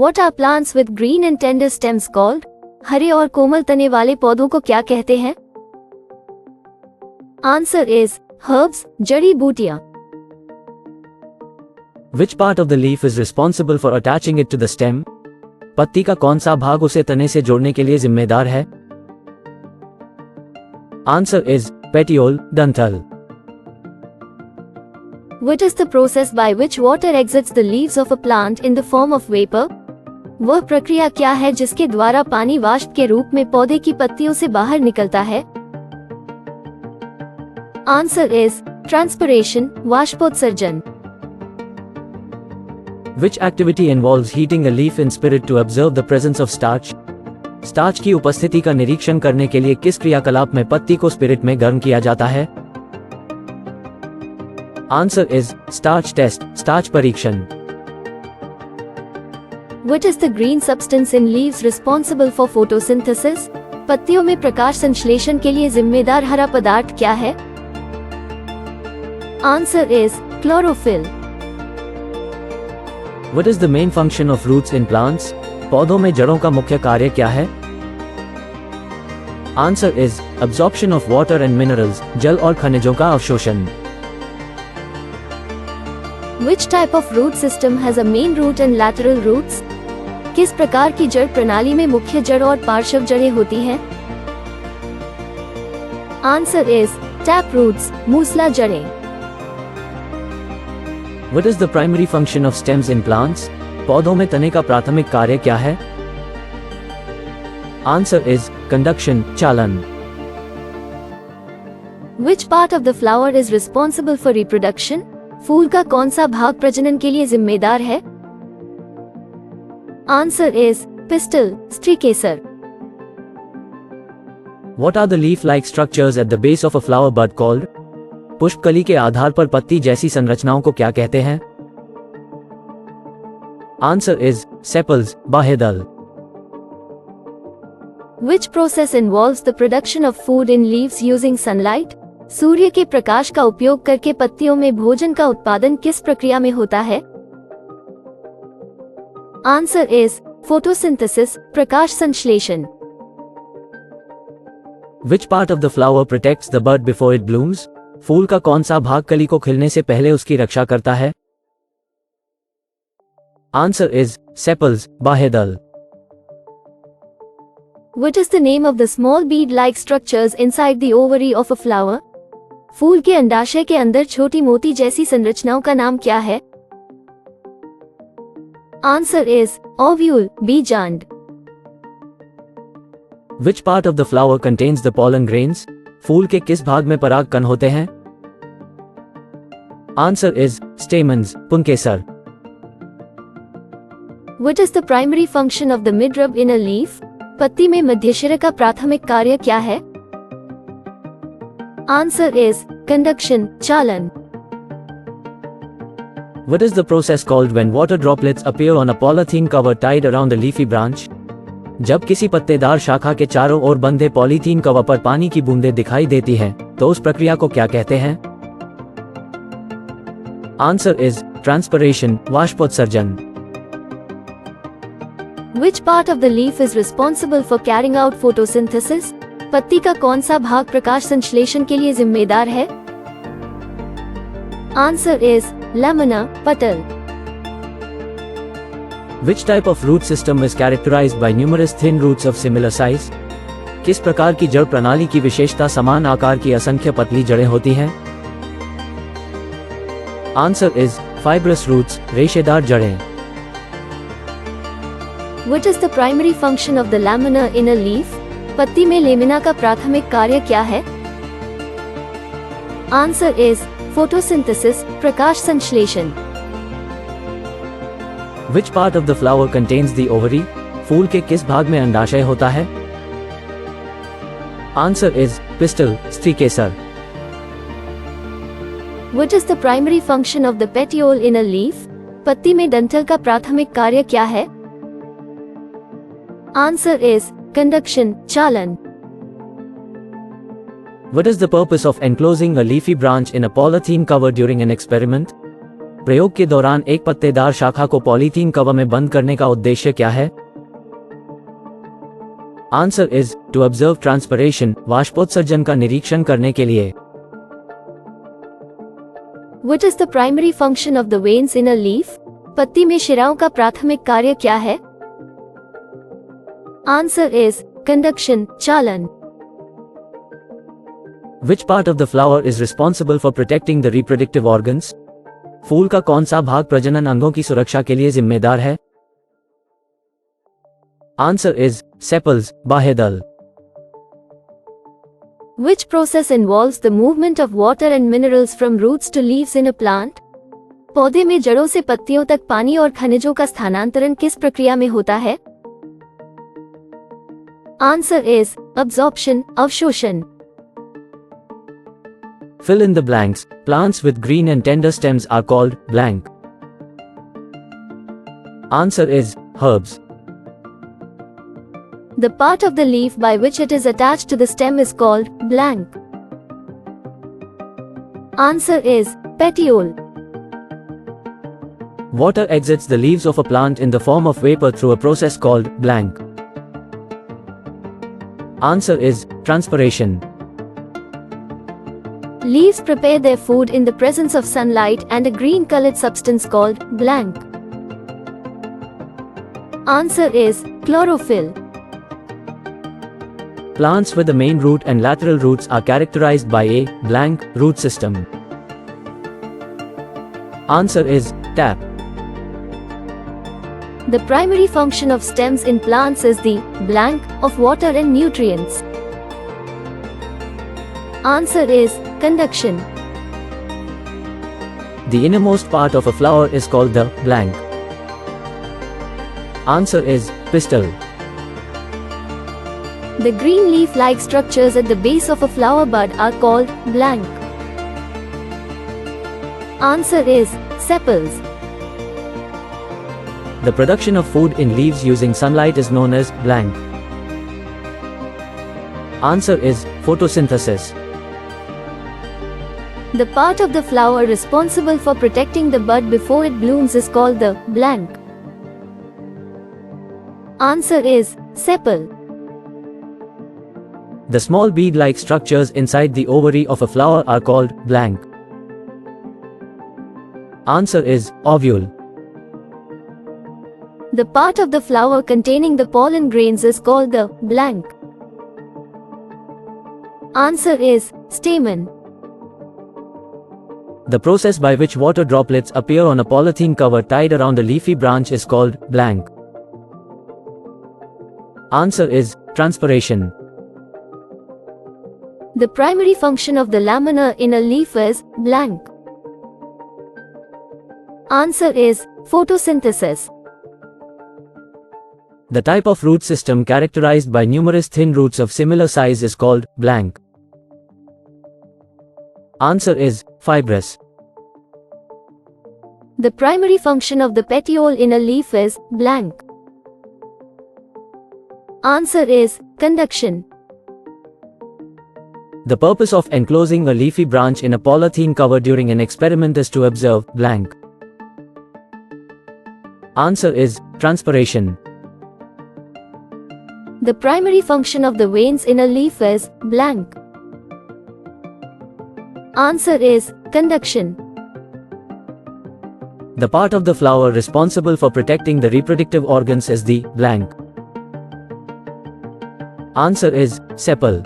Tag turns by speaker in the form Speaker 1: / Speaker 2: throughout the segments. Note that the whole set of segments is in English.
Speaker 1: What are plants with green and tender stems called? हरे और कोमल तने वाले पौधों को क्या कहते हैं? Answer is herbs, जड़ी बूटियां.
Speaker 2: Which part of the leaf is responsible for attaching it to the stem? पत्ती का कौन सा भाग उसे तने से जोड़ने के लिए जिम्मेदार है? Answer is petiole, डंठल.
Speaker 1: What is the process by which water exits the leaves of a plant in the form of vapor? वह प्रक्रिया क्या है जिसके द्वारा पानी वाष्प के रूप में पौधे की पत्तियों से बाहर निकलता है? Answer is transpiration, वाष्पोत्सर्जन.
Speaker 2: Which activity involves heating a leaf in spirit to observe the presence of starch? Starch की उपस्थिति का निरीक्षण करने के लिए किस क्रियाकलाप में पत्ती को स्पिरिट में गर्म किया जाता है? Answer is starch test, starch परीक्षण.
Speaker 1: What is the green substance in leaves responsible for photosynthesis? पत्तियों में प्रकाश संश्लेषण के लिए जिम्मेदार हरा पदार्थ क्या है? Answer is chlorophyll.
Speaker 2: What is the main function of roots in plants? पौधों में जड़ों का मुख्य कार्य क्या है? Answer is absorption of water and minerals, जल और खनिजों का अवशोषण.
Speaker 1: Which type of root system has a main root and lateral roots? किस प्रकार की जड़ प्रणाली में मुख्य जड़ और पार्श्व जड़ें होती हैं? Answer is tap roots, मूसला जड़ें.
Speaker 2: What is the primary function of stems in plants? पौधों में तने का प्राथमिक कार्य क्या है? Answer is conduction, चालन.
Speaker 1: Which part of the flower is responsible for reproduction? फूल का कौन सा भाग प्रजनन के लिए जिम्मेदार है? Answer is pistil, स्त्रीकेसर.
Speaker 2: What are the leaf-like structures at the base of a flower bud called? पुष्पकली के आधार पर पत्ती जैसी संरचनाओं को क्या कहते हैं? Answer is sepals, बाह्यदल.
Speaker 1: Which process involves the production of food in leaves using sunlight? सूर्य के प्रकाश का उपयोग करके पत्तियों में भोजन का उत्पादन किस प्रक्रिया में होता है? Answer is photosynthesis, प्रकाश संश्लेषण.
Speaker 2: Which part of the flower protects the bud before it blooms? फूल का कौन सा भाग कली को खिलने से पहले उसकी रक्षा करता है? Answer is sepals, बाह्यदल.
Speaker 1: What is the name of the small bead-like structures inside the ovary of a flower? फूल के अंडाशय के अंदर छोटी मोती जैसी संरचनाओं का नाम क्या है? Answer is ovule, बीजांड.
Speaker 2: Which part of the flower contains the pollen grains? फूल के किस भाग में पराग कण होते हैं? Answer is stamens, पुंकेसर.
Speaker 1: What is the primary function of the midrib in a leaf? पत्ती में मध्यशिरा का प्राथमिक कार्य क्या है? Answer is conduction, चालन.
Speaker 2: What is the process called when water droplets appear on a polythene cover tied around a leafy branch? जब किसी पत्तेदार शाखा के चारों ओर बंधे पॉलीथीन कवर पर पानी की बूंदें दिखाई देती हैं, तो उस प्रक्रिया को क्या कहते हैं? Answer is transpiration, वाष्पोत्सर्जन.
Speaker 1: Which part of the leaf is responsible for carrying out photosynthesis? पत्ती का कौन सा भाग प्रकाश संश्लेषण के लिए जिम्मेदार है? Answer is lamina, पटल.
Speaker 2: Which type of root system is characterized by numerous thin roots of similar size? किस प्रकार की जड़ प्रणाली की विशेषता समान आकार की असंख्य पतली जड़ें होती हैं? Answer is fibrous roots, रेशेदार जड़ें.
Speaker 1: What is the primary function of the lamina in a leaf? पत्ती में लेमिना का प्राथमिक कार्य क्या है? Answer is photosynthesis, प्रकाश संश्लेषण.
Speaker 2: Which part of the flower contains the ovary? फूल के किस भाग में अंडाशय होता है? Answer is pistil, स्त्रीकेसर.
Speaker 1: What is the primary function of the petiole in a leaf? पत्ती में डंठल का प्राथमिक कार्य क्या है? Answer is conduction, चालन.
Speaker 2: What is the purpose of enclosing a leafy branch in a polythene cover during an experiment? प्रयोग के दौरान एक पत्तेदार शाखा को पॉलीथीन कवर में बंद करने का उद्देश्य क्या है? Answer is to observe transpiration, वाष्पोत्सर्जन का निरीक्षण करने के लिए।
Speaker 1: What is the primary function of the veins in a leaf? पत्ती में शिराओं का प्राथमिक कार्य क्या है? Answer is conduction, चालन।
Speaker 2: Which part of the flower is responsible for protecting the reproductive organs? फूल का कौन सा भाग प्रजनन अंगों की सुरक्षा के लिए जिम्मेदार है? Answer is sepals, बाह्यदल।
Speaker 1: Which process involves the movement of water and minerals from roots to leaves in a plant? पौधे में जड़ों से पत्तियों तक पानी और खनिजों का स्थानांतरण किस प्रक्रिया में होता है? Answer is absorption, अवशोषण।
Speaker 2: Fill in the blanks. Plants with green and tender stems are called blank. Answer is herbs.
Speaker 1: The part of the leaf by which it is attached to the stem is called blank. Answer is petiole.
Speaker 2: Water exits the leaves of a plant in the form of vapor through a process called blank. Answer is transpiration.
Speaker 1: Leaves prepare their food in the presence of sunlight and a green-colored substance called blank. Answer is chlorophyll.
Speaker 2: Plants with the main root and lateral roots are characterized by a blank root system. Answer is tap.
Speaker 1: The primary function of stems in plants is the blank of water and nutrients. Answer is conduction.
Speaker 2: The innermost part of a flower is called the blank. Answer is pistil.
Speaker 1: The green leaf-like structures at the base of a flower bud are called blank. Answer is sepals.
Speaker 2: The production of food in leaves using sunlight is known as blank. Answer is photosynthesis.
Speaker 1: The part of the flower responsible for protecting the bud before it blooms is called the blank. Answer is sepal.
Speaker 2: The small bead-like structures inside the ovary of a flower are called blank. Answer is ovule.
Speaker 1: The part of the flower containing the pollen grains is called the blank. Answer is stamen.
Speaker 2: The process by which water droplets appear on a polythene cover tied around a leafy branch is called blank. Answer is transpiration.
Speaker 1: The primary function of the lamina in a leaf is blank. Answer is photosynthesis.
Speaker 2: The type of root system characterized by numerous thin roots of similar size is called blank. Answer is fibrous.
Speaker 1: The primary function of the petiole in a leaf is blank. Answer is conduction.
Speaker 2: The purpose of enclosing a leafy branch in a polythene cover during an experiment is to observe blank. Answer is transpiration.
Speaker 1: The primary function of the veins in a leaf is blank. Answer is conduction.
Speaker 2: The part of the flower responsible for protecting the reproductive organs is the blank. Answer is sepal.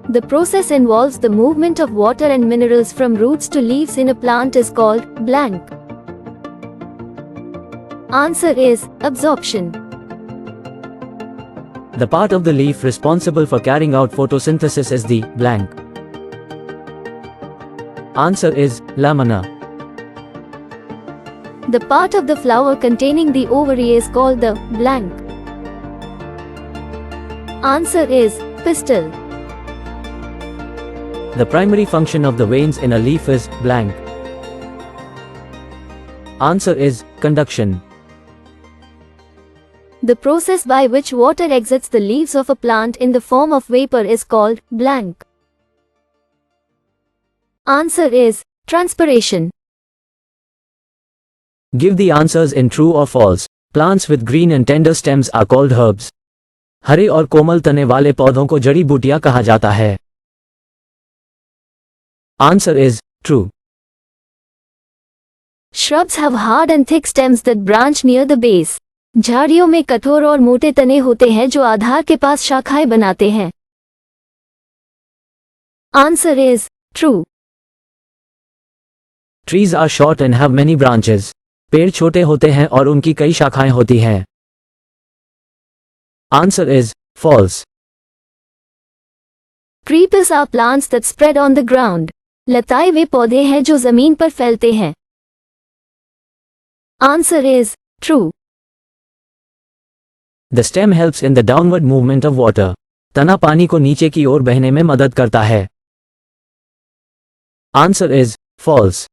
Speaker 1: The process involves the movement of water and minerals from roots to leaves in a plant is called blank. Answer is absorption.
Speaker 2: The part of the leaf responsible for carrying out photosynthesis is the blank. Answer is lamina.
Speaker 1: The part of the flower containing the ovary is called the blank. Answer is pistil.
Speaker 2: The primary function of the veins in a leaf is blank. Answer is conduction.
Speaker 1: The process by which water exits the leaves of a plant in the form of vapor is called blank. Answer is transpiration.
Speaker 2: Give the answers in true or false. Plants with green and tender stems are called herbs. हरे और कोमल तने वाले पौधों को जड़ी बूटियां कहा जाता है. Answer is true.
Speaker 1: Shrubs have hard and thick stems that branch near the base. झाड़ियों में कठोर और मोटे तने होते हैं जो आधार के पास शाखाएं बनाते हैं. Answer is true.
Speaker 2: Trees are short and have many branches. पेड़ छोटे होते हैं और उनकी कई शाखाएं होती हैं. Answer is false.
Speaker 1: Creepers are plants that spread on the ground. लताएं वे पौधे हैं जो जमीन पर फैलते हैं. Answer is true.
Speaker 2: The stem helps in the downward movement of water. तना पानी को नीचे की ओर बहने में मदद करता है. Answer is false.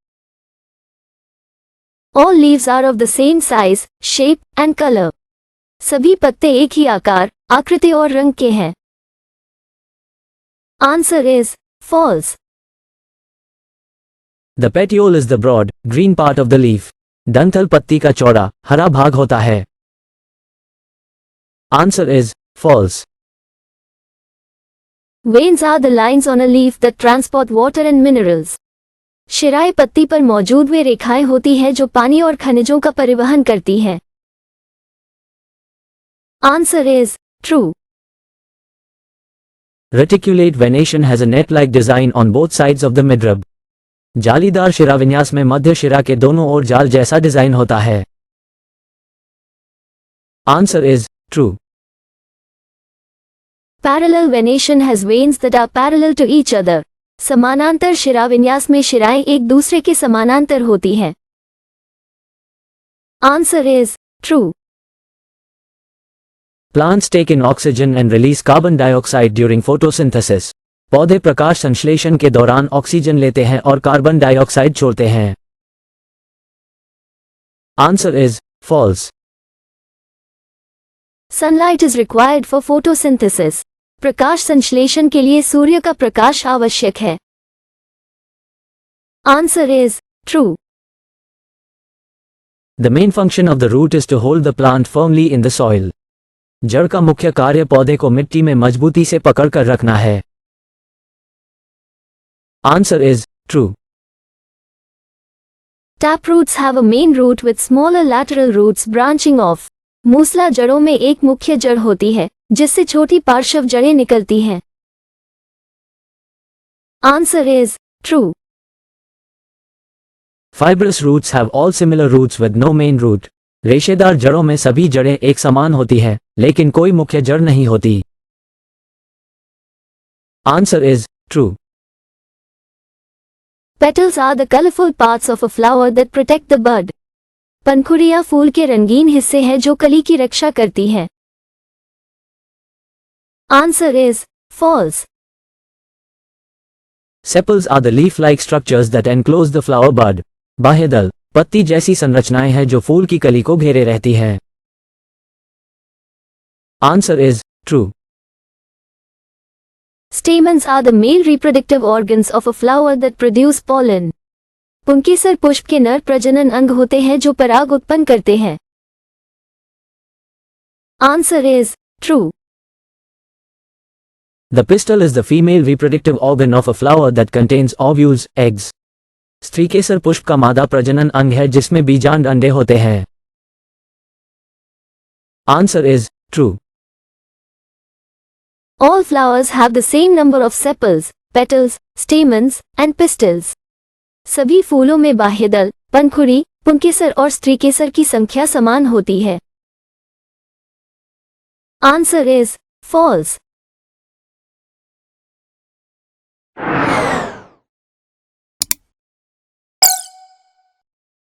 Speaker 1: All leaves are of the same size, shape and color. सभी पत्ते एक ही आकार, आकृति और रंग के हैं. Answer is false.
Speaker 2: The petiole is the broad, green part of the leaf. डंठल पत्ती का चौड़ा, हरा भाग होता है. Answer is false.
Speaker 1: Veins are the lines on a leaf that transport water and minerals. शिराएं पत्ती पर मौजूद वे रेखाएं होती हैं जो पानी और खनिजों का परिवहन करती हैं. Answer is true.
Speaker 2: Reticulate venation has a net-like design on both sides of the midrib. जालीदार शिराविन्यास में मध्य शिरा के दोनों ओर जाल जैसा डिजाइन होता है. Answer is true.
Speaker 1: Parallel venation has veins that are parallel to each other. समानांतर शिराविन्यास में शिराएं एक दूसरे के समानांतर होती हैं. Answer is true.
Speaker 2: Plants take in oxygen and release carbon dioxide during photosynthesis. पौधे प्रकाश संश्लेषण के दौरान ऑक्सीजन लेते हैं और कार्बन डाइऑक्साइड छोड़ते हैं. Answer is false.
Speaker 1: Sunlight is required for photosynthesis. प्रकाश संश्लेषण के लिए सूर्य का प्रकाश आवश्यक है. Answer is true.
Speaker 2: The main function of the root is to hold the plant firmly in the soil. जड़ का मुख्य कार्य पौधे को मिट्टी में मजबूती से पकड़कर रखना है. Answer is true.
Speaker 1: Taproots have a main root with smaller lateral roots branching off. मूसला जड़ों में एक मुख्य जड़ होती है जिससे छोटी पार्श्व जड़ें निकलती हैं. Answer is true.
Speaker 2: Fibrous roots have all similar roots with no main root. रेशेदार जड़ों में सभी जड़ें एक समान होती हैं, लेकिन कोई मुख्य जड़ नहीं होती. Answer is true.
Speaker 1: Petals are the colorful parts of a flower that protect the bud. पंखुड़ियां फूल के रंगीन हिस्से हैं जो कली की रक्षा करती हैं. Answer is false.
Speaker 2: Sepals are the leaf-like structures that enclose the flower bud. बाह्यदल, पत्ती जैसी संरचनाएं हैं जो फूल की कली को घेरे रहती हैं. Answer is true.
Speaker 1: Stamens are the male reproductive organs of a flower that produce pollen. पुंकेसर पुष्प के नर प्रजनन अंग होते हैं जो पराग उत्पन्न करते हैं. Answer is true.
Speaker 2: The pistil is the female reproductive organ of a flower that contains ovules, eggs. स्त्रीकेसर पुष्प का मादा प्रजनन अंग है जिसमें बीजांड अंडे होते हैं. Answer is true.
Speaker 1: All flowers have the same number of sepals, petals, stamens, and pistils. सभी फूलों में बाह्यदल, पंखुड़ी, पुंकेसर और स्त्रीकेसर की संख्या समान होती है. Answer is false.